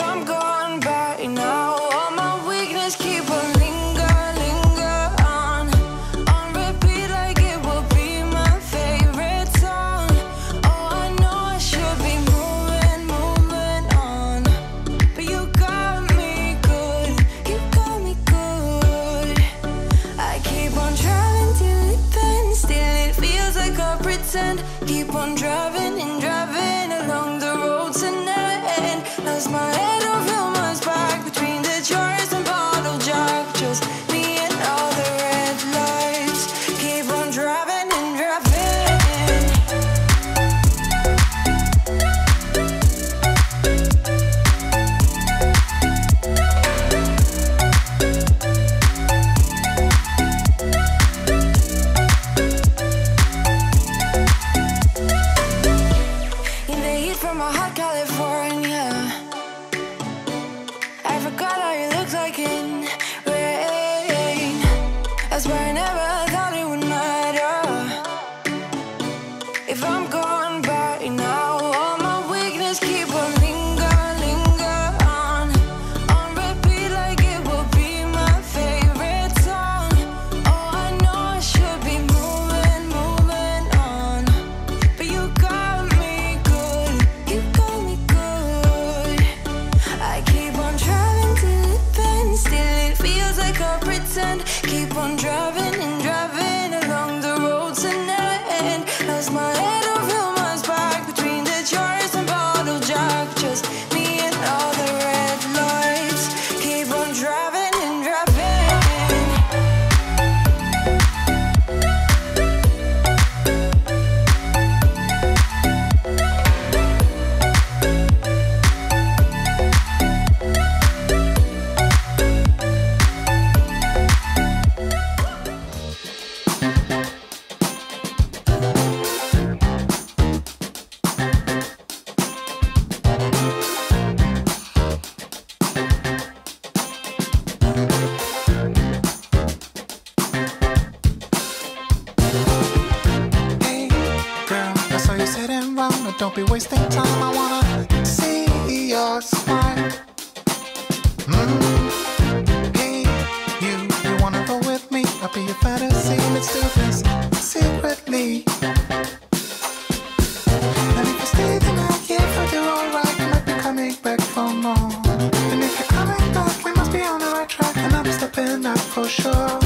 I'm gone by now, all my weakness keep on linger on repeat like it will be my favorite song. Oh, I know I should be moving on, but you got me good, you got me good. I keep on driving till it bends, still it feels like I pretend. Keep on driving and driving along the roads and never end. Lost my head over my back between the jars and bottle jack. Just me and all the red lights. Keep on driving and driving. In the heat from a hot California, I forgot how you looked like in rain. I swear I never thought it would matter if I'm gone by now. All my weakness keep on linger on repeat like it will be my favorite song. Oh, I know I should be moving on, but you got me good, you got me good. I keep on driving till it bends, still it feels like I pretend. Keep on driving and driving along the roads and never end. Lost my head over my back between the jars and bottle jack. Just me and all the red lights. Keep on driving and driving. Hey, girl, I saw you sitting round, but don't be wasting time. I wanna see your smile. Hey, you wanna roll with me? I'll be your fantasy. Let's do this secretly. And if you stay the night, yeah, if I do alright, you might be coming back for more. And if you're coming back, we must be on the right track, and I'm stepping out for sure.